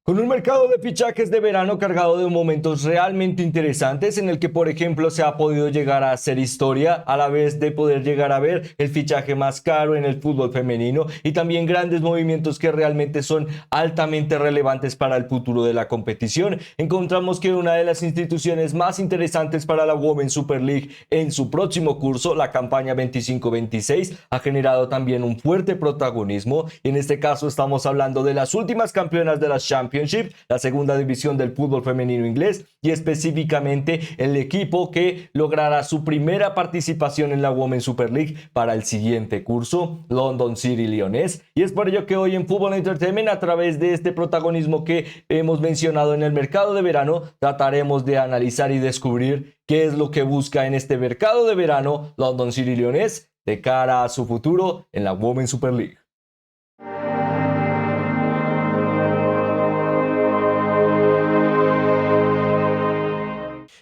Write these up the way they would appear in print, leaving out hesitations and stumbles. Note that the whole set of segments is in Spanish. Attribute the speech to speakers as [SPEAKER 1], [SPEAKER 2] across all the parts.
[SPEAKER 1] Con un mercado de fichajes de verano cargado de momentos realmente interesantes en el que, por ejemplo, se ha podido llegar a hacer historia a la vez de poder llegar a ver el fichaje más caro en el fútbol femenino y también grandes movimientos que realmente son altamente relevantes para el futuro de la competición. Encontramos que una de las instituciones más interesantes para la Women's Super League en su próximo curso, la campaña 25-26, ha generado también un fuerte protagonismo. En este caso estamos hablando de las últimas campeonas de las Championship, la segunda división del fútbol femenino inglés, y específicamente el equipo que logrará su primera participación en la Women's Super League para el siguiente curso, London City Leones. Y es por ello que hoy en Fútbol Entertainment, a través de este protagonismo que hemos mencionado en el mercado de verano, trataremos de analizar y descubrir qué es lo que busca en este mercado de verano London City Leones de cara a su futuro en la Women's Super League.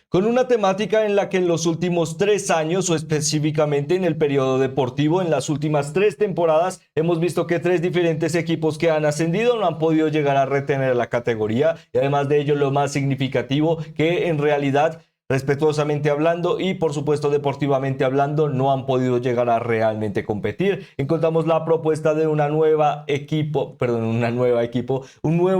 [SPEAKER 1] Con una temática en la que en los últimos 3 años, o específicamente en el periodo deportivo, en las últimas 3 temporadas, hemos visto que 3 diferentes equipos que han ascendido no han podido llegar a retener la categoría, y además de ello lo más significativo, que en realidad, respetuosamente hablando y por supuesto deportivamente hablando, no han podido llegar a realmente competir. Encontramos la propuesta de un nuevo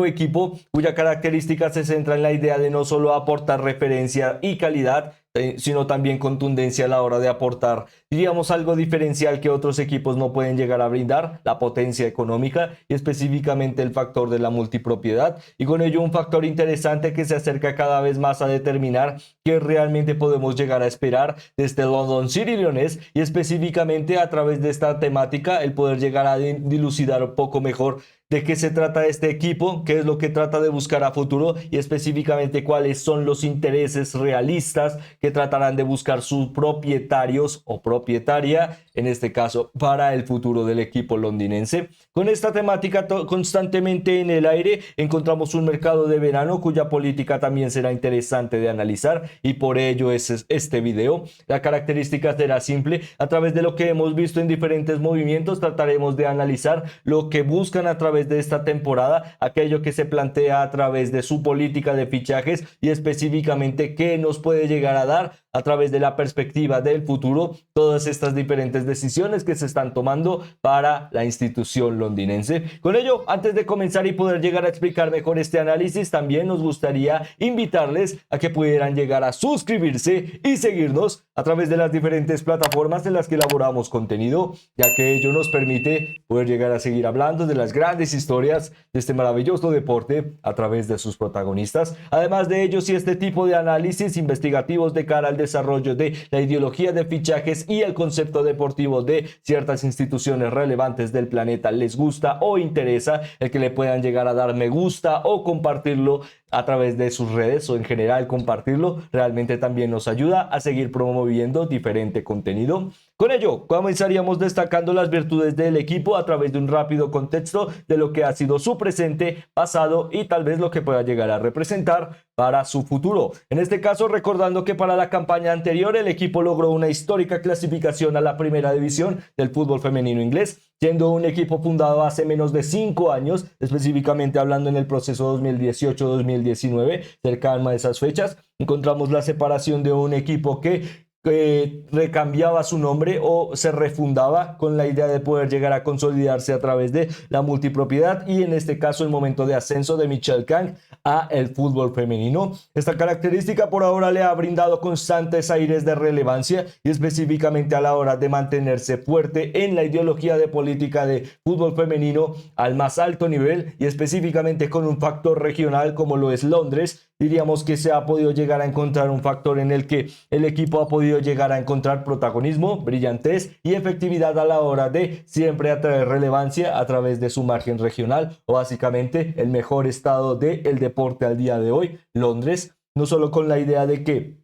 [SPEAKER 1] equipo cuya característica se centra en la idea de no solo aportar referencia y calidad, sino también contundencia a la hora de aportar, diríamos, algo diferencial que otros equipos no pueden llegar a brindar: la potencia económica y específicamente el factor de la multipropiedad, y con ello un factor interesante que se acerca cada vez más a determinar qué realmente podemos llegar a esperar de este London City Leones, y específicamente a través de esta temática el poder llegar a dilucidar un poco mejor de qué se trata este equipo, qué es lo que trata de buscar a futuro y específicamente cuáles son los intereses realistas que tratarán de buscar sus propietarios o propietaria, en este caso, para el futuro del equipo londinense. Con esta temática constantemente en el aire, encontramos un mercado de verano cuya política también será interesante de analizar, y por ello es este video. La característica será simple: a través de lo que hemos visto en diferentes movimientos, trataremos de analizar lo que buscan a través de esta temporada, aquello que se plantea a través de su política de fichajes y específicamente qué nos puede llegar a dar a través de la perspectiva del futuro todas estas diferentes decisiones que se están tomando para la institución londinense. Con ello, antes de comenzar y poder llegar a explicar mejor este análisis, también nos gustaría invitarles a que pudieran llegar a suscribirse y seguirnos a través de las diferentes plataformas en las que elaboramos contenido, ya que ello nos permite poder llegar a seguir hablando de las grandes historias de este maravilloso deporte a través de sus protagonistas. Además de ello, si este tipo de análisis investigativos de cara al desarrollo de la ideología de fichajes y el concepto deportivo de ciertas instituciones relevantes del planeta les gusta o interesa, el que le puedan llegar a dar me gusta o compartirlo a través de sus redes, o en general compartirlo, realmente también nos ayuda a seguir promoviendo diferente contenido. Con ello, comenzaríamos destacando las virtudes del equipo a través de un rápido contexto de lo que ha sido su presente, pasado y tal vez lo que pueda llegar a representar para su futuro. En este caso, recordando que para la campaña anterior el equipo logró una histórica clasificación a la primera división del fútbol femenino inglés, siendo un equipo fundado hace menos de 5 años, específicamente hablando en el proceso 2018-2019, cercano a esas fechas. Encontramos la separación de un equipo que recambiaba su nombre o se refundaba con la idea de poder llegar a consolidarse a través de la multipropiedad, y en este caso el momento de ascenso de Michelle Kang a el fútbol femenino. Esta característica por ahora le ha brindado constantes aires de relevancia y específicamente a la hora de mantenerse fuerte en la ideología de política de fútbol femenino al más alto nivel, y específicamente con un factor regional como lo es Londres. Diríamos que se ha podido llegar a encontrar un factor en el que el equipo ha podido llegar a encontrar protagonismo, brillantez y efectividad a la hora de siempre atraer relevancia a través de su margen regional, o básicamente el mejor estado del deporte al día de hoy, Londres. No solo con la idea de que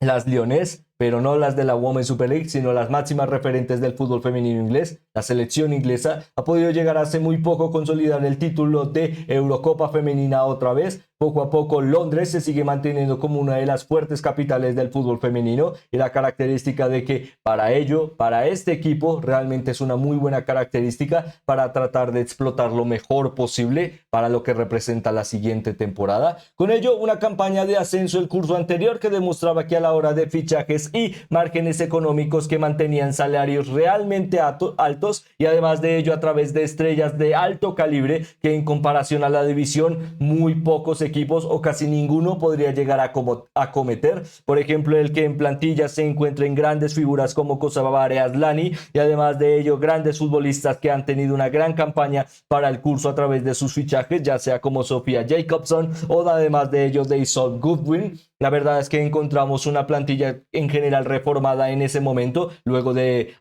[SPEAKER 1] las Leones, pero no las de la Women's Super League, sino las máximas referentes del fútbol femenino inglés, la selección inglesa, ha podido llegar hace muy poco consolidar el título de Eurocopa femenina otra vez, poco a poco Londres se sigue manteniendo como una de las fuertes capitales del fútbol femenino, y la característica de que para este equipo realmente es una muy buena característica para tratar de explotar lo mejor posible para lo que representa la siguiente temporada. Con ello, una campaña de ascenso el curso anterior que demostraba que a la hora de fichajes y márgenes económicos que mantenían salarios realmente altos, y además de ello a través de estrellas de alto calibre que en comparación a la división muy pocos equipos o casi ninguno podría llegar a cometer. Por ejemplo, el que en plantilla se encuentren grandes figuras como Kosovare Asllani, y además de ello grandes futbolistas que han tenido una gran campaña para el curso a través de sus fichajes, ya sea como Sofía Jacobson o además de ello Daisy Goodwin. La verdad es que encontramos una plantilla en general reformada en ese momento,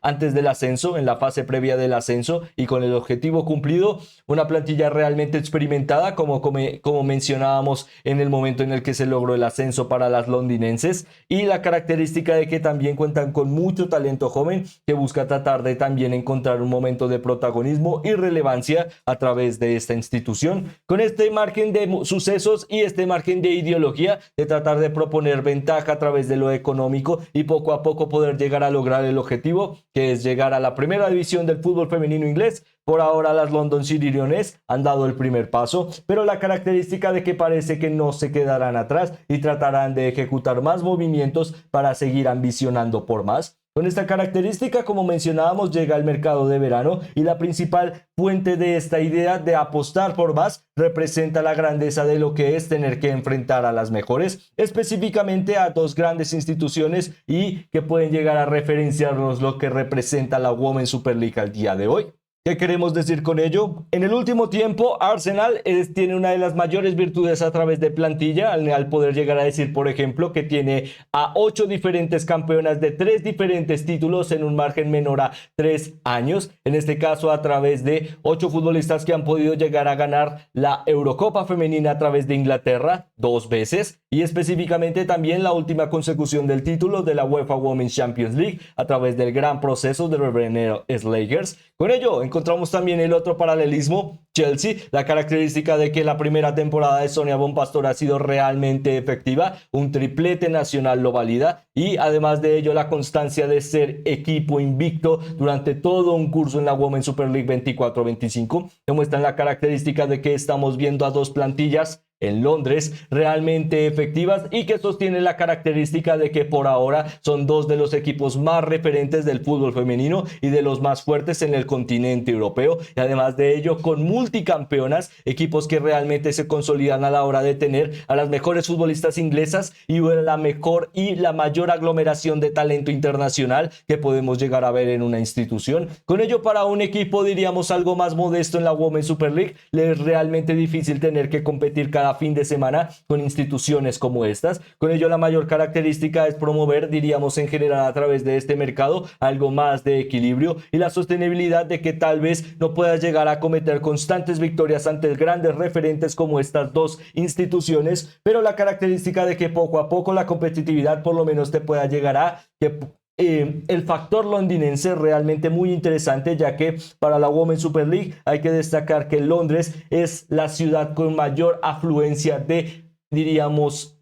[SPEAKER 1] antes del ascenso, en la fase previa del ascenso, y con el objetivo cumplido, una plantilla realmente experimentada, como mencionábamos en el momento en el que se logró el ascenso para las londinenses, y la característica de que también cuentan con mucho talento joven que busca tratar de también encontrar un momento de protagonismo y relevancia a través de esta institución, con este margen de sucesos y este margen de ideología de tratar de proponer ventaja a través de lo económico y poco a poco poder llegar a lograr el objetivo, que es llegar a la primera división del fútbol femenino inglés. Por ahora las London City Lioness han dado el primer paso, pero la característica de que parece que no se quedarán atrás y tratarán de ejecutar más movimientos para seguir ambicionando por más. Con esta característica, como mencionábamos, llega el mercado de verano, y la principal fuente de esta idea de apostar por más representa la grandeza de lo que es tener que enfrentar a las mejores, específicamente a dos grandes instituciones, y que pueden llegar a referenciarnos lo que representa la Women's Super League al día de hoy. ¿Qué queremos decir con ello? En el último tiempo, Arsenal tiene una de las mayores virtudes a través de plantilla, al poder llegar a decir, por ejemplo, que tiene a 8 diferentes campeonas de 3 diferentes títulos en un margen menor a 3 años. En este caso, a través de 8 futbolistas que han podido llegar a ganar la Eurocopa femenina a través de Inglaterra 2 veces, y específicamente también la última consecución del título de la UEFA Women's Champions League a través del gran proceso de Reverend Slagers. Con ello, encontramos también el otro paralelismo, Chelsea, la característica de que la primera temporada de Sonia Bonpastor ha sido realmente efectiva, un triplete nacional lo valida, y además de ello la constancia de ser equipo invicto durante todo un curso en la Women's Super League 24-25, demuestran la característica de que estamos viendo a dos plantillas en Londres realmente efectivas y que sostienen la característica de que por ahora son dos de los equipos más referentes del fútbol femenino y de los más fuertes en el continente europeo, y además de ello con multicampeonas, equipos que realmente se consolidan a la hora de tener a las mejores futbolistas inglesas y la mejor y la mayor aglomeración de talento internacional que podemos llegar a ver en una institución. Con ello, para un equipo diríamos algo más modesto en la Women's Super League, le es realmente difícil tener que competir cada fin de semana con instituciones como estas. Con ello, la mayor característica es promover, diríamos en general a través de este mercado, algo más de equilibrio y la sostenibilidad de que tal vez no puedas llegar a cometer constantes victorias ante grandes referentes como estas dos instituciones, pero la característica de que poco a poco la competitividad por lo menos te pueda llegar a que el factor londinense es realmente muy interesante, ya que para la Women's Super League hay que destacar que Londres es la ciudad con mayor afluencia de, diríamos,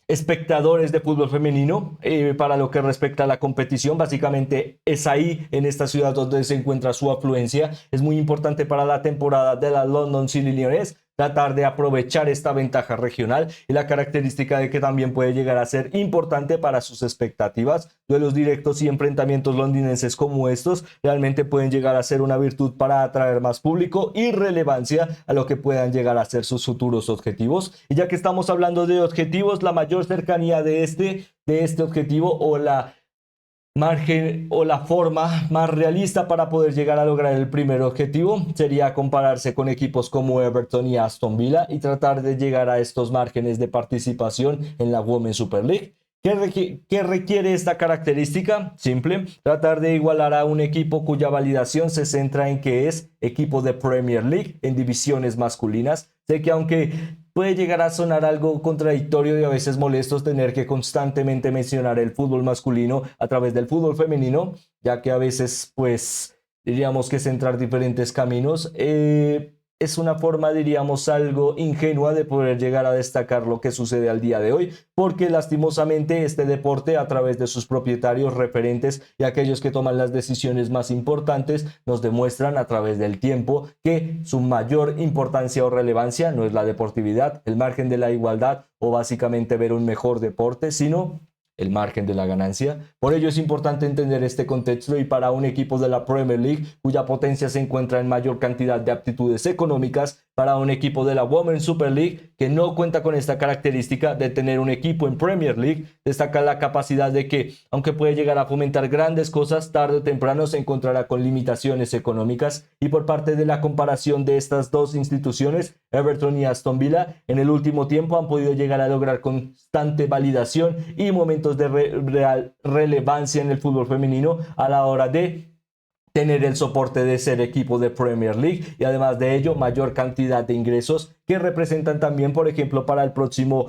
[SPEAKER 1] espectadores de fútbol femenino para lo que respecta a la competición. Básicamente es ahí, en esta ciudad, donde se encuentra su afluencia. Es muy importante para la temporada de la London City Lioness tratar de aprovechar esta ventaja regional, y la característica de que también puede llegar a ser importante para sus expectativas. Duelos directos y enfrentamientos londinenses como estos realmente pueden llegar a ser una virtud para atraer más público y relevancia a lo que puedan llegar a ser sus futuros objetivos. Y ya que estamos hablando de objetivos, la mayor cercanía de este objetivo, o la margen o la forma más realista para poder llegar a lograr el primer objetivo, sería compararse con equipos como Everton y Aston Villa y tratar de llegar a estos márgenes de participación en la Women's Super League. ¿Qué requiere esta característica? Simple, tratar de igualar a un equipo cuya validación se centra en que es equipo de Premier League en divisiones masculinas. Sé que aunque puede llegar a sonar algo contradictorio y a veces molestos tener que constantemente mencionar el fútbol masculino a través del fútbol femenino, ya que a veces pues diríamos que centrar diferentes caminos, es una forma, diríamos, algo ingenua de poder llegar a destacar lo que sucede al día de hoy, porque lastimosamente este deporte, a través de sus propietarios, referentes y aquellos que toman las decisiones más importantes, nos demuestran a través del tiempo que su mayor importancia o relevancia no es la deportividad, el margen de la igualdad o básicamente ver un mejor deporte, sino el margen de la ganancia. Por ello es importante entender este contexto, y para un equipo de la Premier League cuya potencia se encuentra en mayor cantidad de aptitudes económicas, para un equipo de la Women's Super League que no cuenta con esta característica de tener un equipo en Premier League, destaca la capacidad de que, aunque puede llegar a fomentar grandes cosas, tarde o temprano se encontrará con limitaciones económicas. Y por parte de la comparación de estas dos instituciones, Everton y Aston Villa, en el último tiempo han podido llegar a lograr constante validación y momentos de real relevancia en el fútbol femenino a la hora de tener el soporte de ser equipo de Premier League, y además de ello mayor cantidad de ingresos que representan también, por ejemplo, para el próximo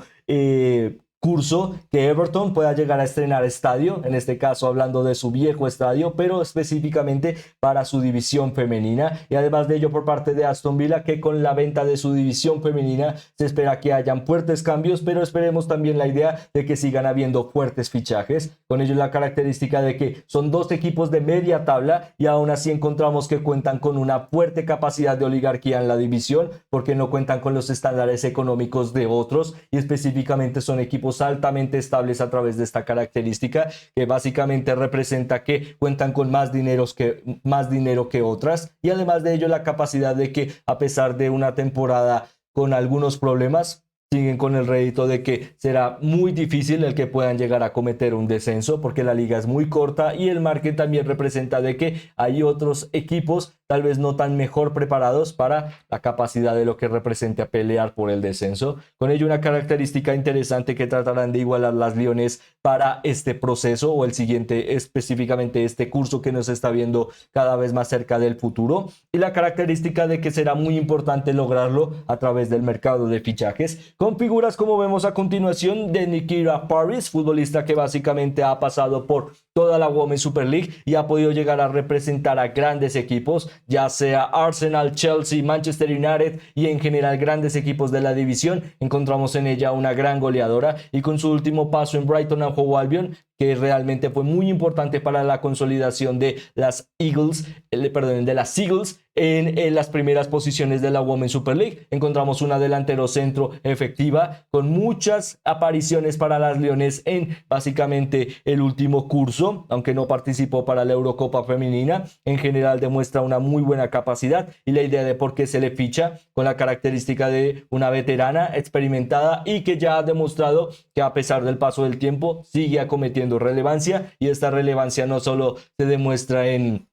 [SPEAKER 1] curso, que Everton pueda llegar a estrenar estadio, en este caso hablando de su viejo estadio, pero específicamente para su división femenina. Y además de ello por parte de Aston Villa, que con la venta de su división femenina se espera que hayan fuertes cambios, pero esperemos también la idea de que sigan habiendo fuertes fichajes. Con ello la característica de que son dos equipos de media tabla y aún así encontramos que cuentan con una fuerte capacidad de oligarquía en la división, porque no cuentan con los estándares económicos de otros, y específicamente son equipos altamente estables a través de esta característica, que básicamente representa que cuentan con más dinero que otras. Y además de ello la capacidad de que, a pesar de una temporada con algunos problemas, siguen con el rédito de que será muy difícil el que puedan llegar a cometer un descenso, porque la liga es muy corta y el margen también representa de que hay otros equipos tal vez no tan mejor preparados para la capacidad de lo que represente a pelear por el descenso. Con ello una característica interesante que tratarán de igualar las Leones para este proceso o el siguiente, específicamente este curso que nos está viendo cada vez más cerca del futuro, y la característica de que será muy importante lograrlo a través del mercado de fichajes, con figuras como vemos a continuación de Nikira Parris, futbolista que básicamente ha pasado por toda la Women's Super League y ha podido llegar a representar a grandes equipos, ya sea Arsenal, Chelsea, Manchester United y en general grandes equipos de la división. Encontramos en ella una gran goleadora, y con su último paso en Brighton and Hove Albion, que realmente fue muy importante para la consolidación de las Eagles, de las Eagles en las primeras posiciones de la Women's Super League. Encontramos una delantero centro efectiva con muchas apariciones para las Leones en básicamente el último curso, aunque no participó para la Eurocopa femenina. En general demuestra una muy buena capacidad, y la idea de por qué se le ficha, con la característica de una veterana experimentada y que ya ha demostrado que a pesar del paso del tiempo sigue acometiendo relevancia, y esta relevancia no solo se demuestra en,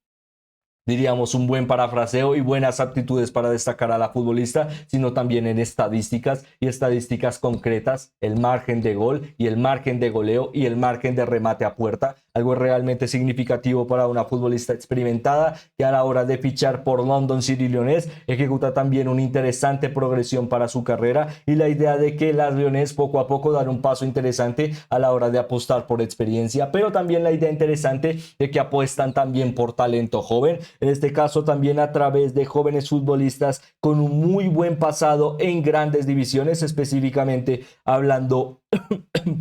[SPEAKER 1] diríamos, un buen parafraseo y buenas aptitudes para destacar a la futbolista, sino también en estadísticas, y estadísticas concretas, el margen de gol y el margen de goleo y el margen de remate a puerta, algo realmente significativo para una futbolista experimentada que a la hora de fichar por London City Leones ejecuta también una interesante progresión para su carrera, y la idea de que las Leones poco a poco dan un paso interesante a la hora de apostar por experiencia, pero también la idea interesante de que apuestan también por talento joven, en este caso también a través de jóvenes futbolistas con un muy buen pasado en grandes divisiones, específicamente hablando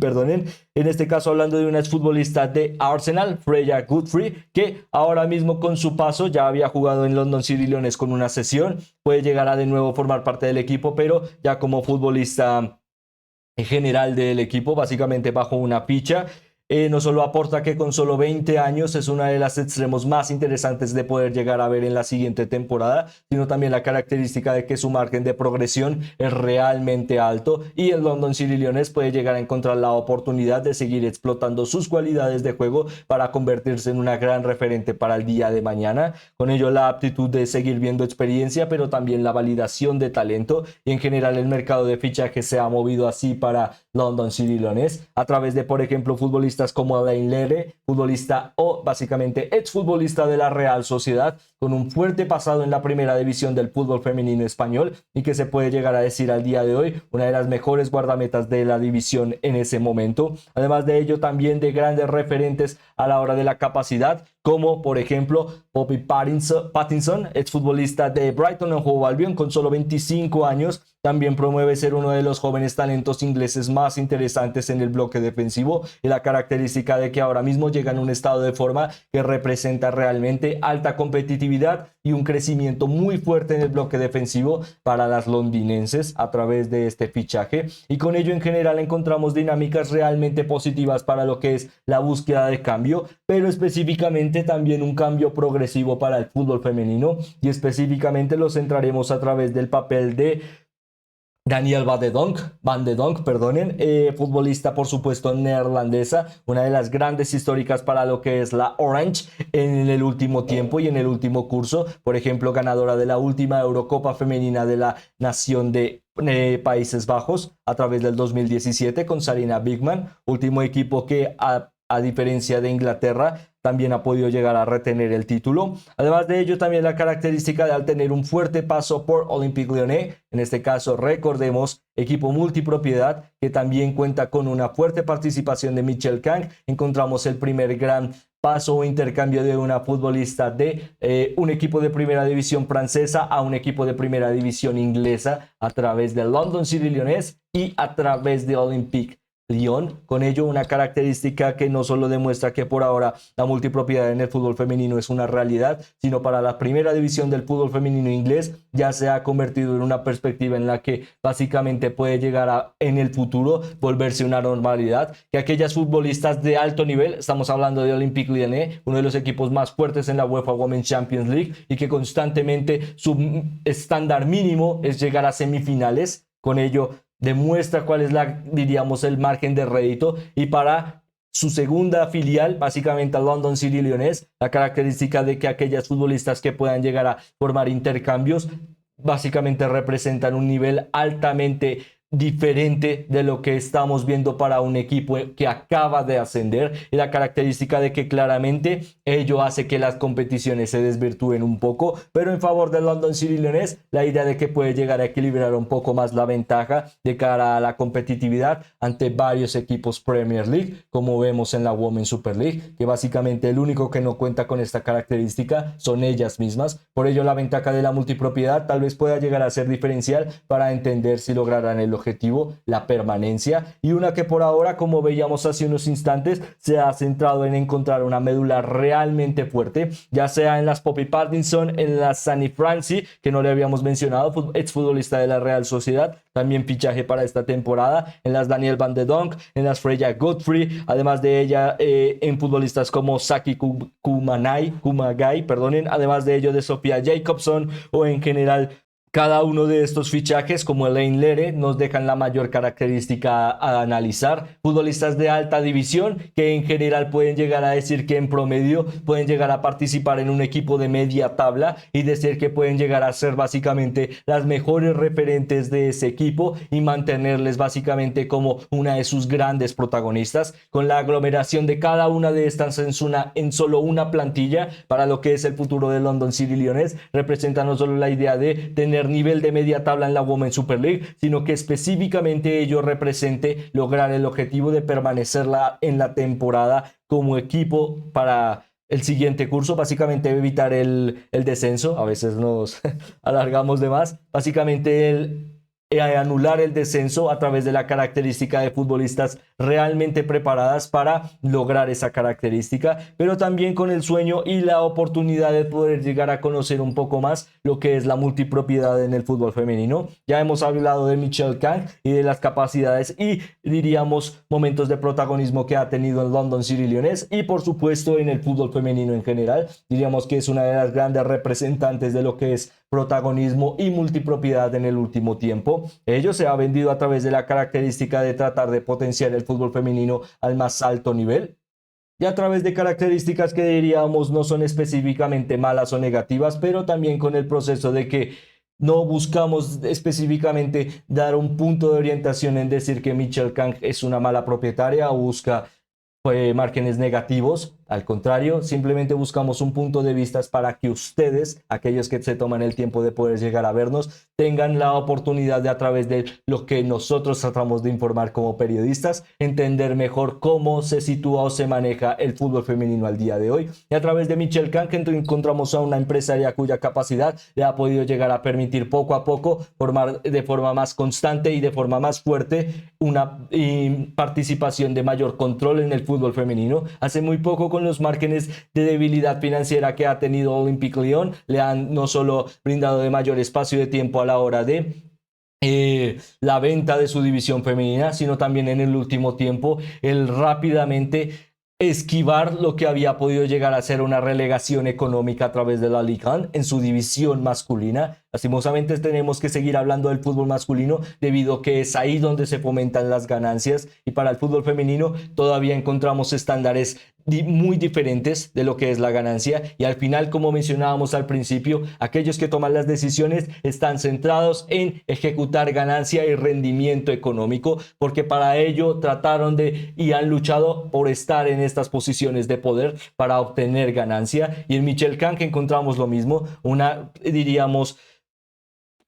[SPEAKER 1] perdonen, en este caso hablando de una exfutbolista de Arsenal, Freya Godfrey, que ahora mismo con su paso ya había jugado en London City Leones con una sesión, puede llegar a de nuevo formar parte del equipo, pero ya como futbolista en general del equipo, básicamente bajo una ficha. No solo aporta que con solo 20 años es una de las extremos más interesantes de poder llegar a ver en la siguiente temporada, sino también la característica de que su margen de progresión es realmente alto, y el London City Leones puede llegar a encontrar la oportunidad de seguir explotando sus cualidades de juego para convertirse en una gran referente para el día de mañana. Con ello la aptitud de seguir viendo experiencia, pero también la validación de talento, y en general el mercado de fichajes se ha movido así para London City Leones a través de, por ejemplo, futbolistas como Alain Lere, futbolista o básicamente exfutbolista de la Real Sociedad, con un fuerte pasado en la primera división del fútbol femenino español, y que se puede llegar a decir al día de hoy una de las mejores guardametas de la división en ese momento. Además de ello también de grandes referentes a la hora de la capacidad, como por ejemplo Bobby Pattinson, exfutbolista de Brighton and Hove Albion con solo 25 años. También promueve ser uno de los jóvenes talentos ingleses más interesantes en el bloque defensivo y la característica de que ahora mismo llega en un estado de forma que representa realmente alta competitividad y un crecimiento muy fuerte en el bloque defensivo para las londinenses a través de este fichaje, y con ello en general encontramos dinámicas realmente positivas para lo que es la búsqueda de cambio, pero específicamente también un cambio progresivo para el fútbol femenino, y específicamente lo centraremos a través del papel de Danielle Van de Donk, futbolista por supuesto neerlandesa, una de las grandes históricas para lo que es la Orange en el último tiempo y en el último curso, por ejemplo ganadora de la última Eurocopa femenina de la nación de Países Bajos a través del 2017 con Sarina Bigman, último equipo que a diferencia de Inglaterra, también ha podido llegar a retener el título. Además de ello, también la característica de al tener un fuerte paso por Olympique Lyonnais, en este caso recordemos, equipo multipropiedad que también cuenta con una fuerte participación de Michelle Kang. Encontramos el primer gran paso o intercambio de una futbolista de un equipo de primera división francesa a un equipo de primera división inglesa a través de London City Lyonnais y a través de Olympique Lyon. Con ello una característica que no solo demuestra que por ahora la multipropiedad en el fútbol femenino es una realidad, sino para la primera división del fútbol femenino inglés ya se ha convertido en una perspectiva en la que básicamente puede llegar a en el futuro volverse una normalidad, que aquellas futbolistas de alto nivel, estamos hablando de Olympique Lyonnais, uno de los equipos más fuertes en la UEFA Women's Champions League y que constantemente su estándar mínimo es llegar a semifinales, con ello demuestra cuál es diríamos, el margen de rédito, y para su segunda filial, básicamente a London City Lyonnais, la característica de que aquellas futbolistas que puedan llegar a formar intercambios básicamente representan un nivel altamente diferente de lo que estamos viendo para un equipo que acaba de ascender, y la característica de que claramente ello hace que las competiciones se desvirtúen un poco, pero en favor de London City Lyonnais, la idea de que puede llegar a equilibrar un poco más la ventaja de cara a la competitividad ante varios equipos Premier League, como vemos en la Women's Super League, que básicamente el único que no cuenta con esta característica son ellas mismas. Por ello la ventaja de la multipropiedad tal vez pueda llegar a ser diferencial para entender si lograrán el objetivo, la permanencia, y una que por ahora, como veíamos hace unos instantes, se ha centrado en encontrar una médula realmente fuerte, ya sea en las Poppy Pattinson, en la Sani Franci, que no le habíamos mencionado, exfutbolista de la Real Sociedad, también fichaje para esta temporada, en las Danielle Van de Donk, en las Freya Godfrey, además de ella en futbolistas como Saki Kumagai, además de ello de Sofía Jacobson, o en general cada uno de estos fichajes, como Elaine Lere, nos dejan la mayor característica a analizar. Futbolistas de alta división que en general pueden llegar a decir que en promedio pueden llegar a participar en un equipo de media tabla y decir que pueden llegar a ser básicamente las mejores referentes de ese equipo y mantenerles básicamente como una de sus grandes protagonistas, con la aglomeración de cada una de estas en solo una plantilla para lo que es el futuro de London City Lyonnais. Representa no solo la idea de tener nivel de media tabla en la Women's Super League, sino que específicamente ello represente lograr el objetivo de permanecer en la temporada como equipo para el siguiente curso, básicamente evitar el descenso. A veces nos alargamos de más, básicamente anular el descenso a través de la característica de futbolistas realmente preparadas para lograr esa característica, pero también con el sueño y la oportunidad de poder llegar a conocer un poco más lo que es la multipropiedad en el fútbol femenino. Ya hemos hablado de Michelle Kang y de las capacidades y diríamos momentos de protagonismo que ha tenido en London City Lyonnais y por supuesto en el fútbol femenino en general. Diríamos que es una de las grandes representantes de lo que es protagonismo y multipropiedad en el último tiempo. Ello se ha vendido a través de la característica de tratar de potenciar el fútbol femenino al más alto nivel, y a través de características que diríamos no son específicamente malas o negativas, pero también con el proceso de que no buscamos específicamente dar un punto de orientación en decir que Michelle Kang es una mala propietaria o busca márgenes negativos Al contrario, simplemente buscamos un punto de vista para que ustedes, aquellos que se toman el tiempo de poder llegar a vernos, tengan la oportunidad de, a través de lo que nosotros tratamos de informar como periodistas, entender mejor cómo se sitúa o se maneja el fútbol femenino al día de hoy. Y a través de Michelle Kang encontramos a una empresaria cuya capacidad le ha podido llegar a permitir poco a poco formar de forma más constante y de forma más fuerte una participación de mayor control en el fútbol femenino. Hace muy poco, con los márgenes de debilidad financiera que ha tenido Olympique Lyon, le han no solo brindado de mayor espacio de tiempo a la hora de la venta de su división femenina, sino también en el último tiempo el rápidamente esquivar lo que había podido llegar a ser una relegación económica a través de la Ligue 1 en su división masculina. Lastimosamente tenemos que seguir hablando del fútbol masculino debido a que es ahí donde se fomentan las ganancias, y para el fútbol femenino todavía encontramos estándares muy diferentes de lo que es la ganancia, y al final, como mencionábamos al principio, aquellos que toman las decisiones están centrados en ejecutar ganancia y rendimiento económico, porque para ello trataron de y han luchado por estar en estas posiciones de poder para obtener ganancia. Y en Michelle Kang encontramos lo mismo, una, diríamos,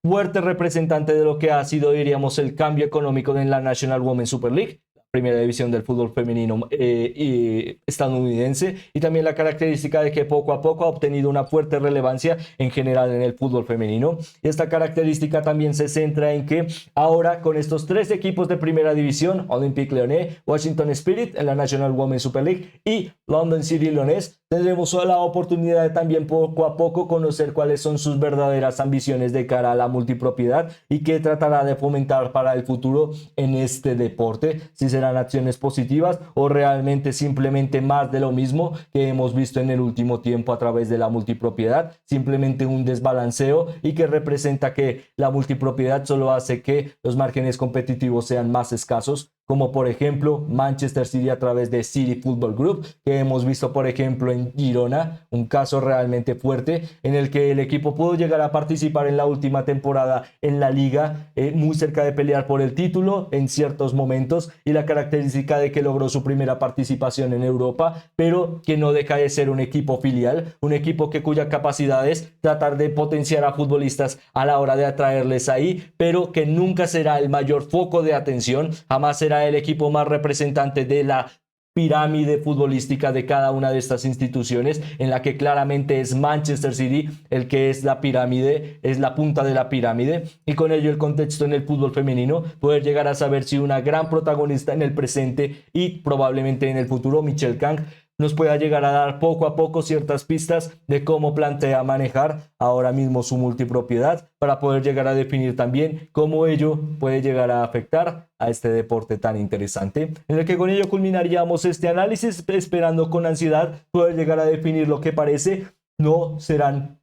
[SPEAKER 1] fuerte representante de lo que ha sido, diríamos, el cambio económico en la National Women's Super League, primera división del fútbol femenino estadounidense, y también la característica de que poco a poco ha obtenido una fuerte relevancia en general en el fútbol femenino. Y esta característica también se centra en que ahora, con estos tres equipos de primera división, Olympique Lyonnais, Washington Spirit en la National Women's Super League y London City Lyonnais, tendremos la oportunidad de también poco a poco conocer cuáles son sus verdaderas ambiciones de cara a la multipropiedad y qué tratará de fomentar para el futuro en este deporte. Si serán acciones positivas o realmente simplemente más de lo mismo que hemos visto en el último tiempo a través de la multipropiedad, simplemente un desbalanceo, y que representa que la multipropiedad solo hace que los márgenes competitivos sean más escasos, como por ejemplo Manchester City a través de City Football Group, que hemos visto por ejemplo en Girona, un caso realmente fuerte en el que el equipo pudo llegar a participar en la última temporada en la liga, muy cerca de pelear por el título en ciertos momentos, y la característica de que logró su primera participación en Europa, pero que no deja de ser un equipo filial, un equipo cuya capacidad es tratar de potenciar a futbolistas a la hora de atraerles ahí, pero que nunca será el mayor foco de atención, jamás será el equipo más representante de la pirámide futbolística de cada una de estas instituciones, en la que claramente es Manchester City el que es la pirámide, es la punta de la pirámide, y con ello el contexto en el fútbol femenino, poder llegar a saber si una gran protagonista en el presente y probablemente en el futuro, Michelle Kang, nos pueda llegar a dar poco a poco ciertas pistas de cómo plantea manejar ahora mismo su multipropiedad, para poder llegar a definir también cómo ello puede llegar a afectar a este deporte tan interesante, en el que con ello culminaríamos este análisis, esperando con ansiedad poder llegar a definir lo que parece no serán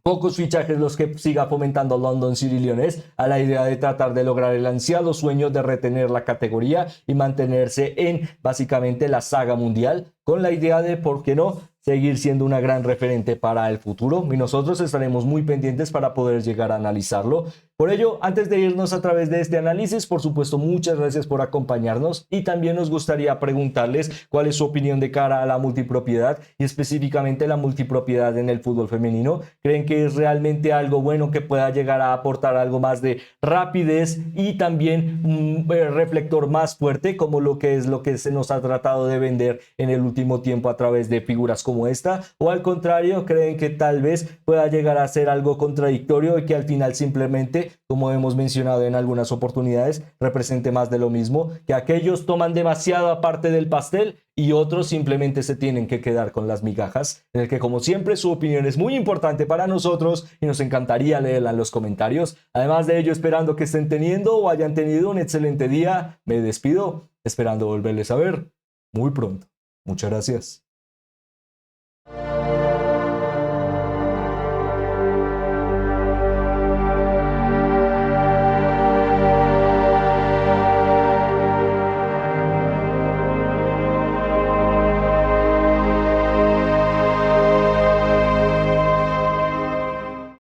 [SPEAKER 1] pocos fichajes los que siga fomentando London City Lyonnais a la idea de tratar de lograr el ansiado sueño de retener la categoría y mantenerse en básicamente la saga mundial, con la idea de, ¿por qué no?, seguir siendo una gran referente para el futuro, y nosotros estaremos muy pendientes para poder llegar a analizarlo. Por ello, antes de irnos a través de este análisis, por supuesto, muchas gracias por acompañarnos, y también nos gustaría preguntarles cuál es su opinión de cara a la multipropiedad y específicamente la multipropiedad en el fútbol femenino. ¿Creen que es realmente algo bueno que pueda llegar a aportar algo más de rapidez y también un reflector más fuerte, como lo que se nos ha tratado de vender en el último tiempo a través de figuras como esta? ¿O al contrario, creen que tal vez pueda llegar a ser algo contradictorio y que al final simplemente, como hemos mencionado en algunas oportunidades, represente más de lo mismo, que aquellos toman demasiada parte del pastel y otros simplemente se tienen que quedar con las migajas? En el que, como siempre, su opinión es muy importante para nosotros y nos encantaría leerla en los comentarios. Además de ello, esperando que estén teniendo o hayan tenido un excelente día, me despido esperando volverles a ver muy pronto. Muchas gracias.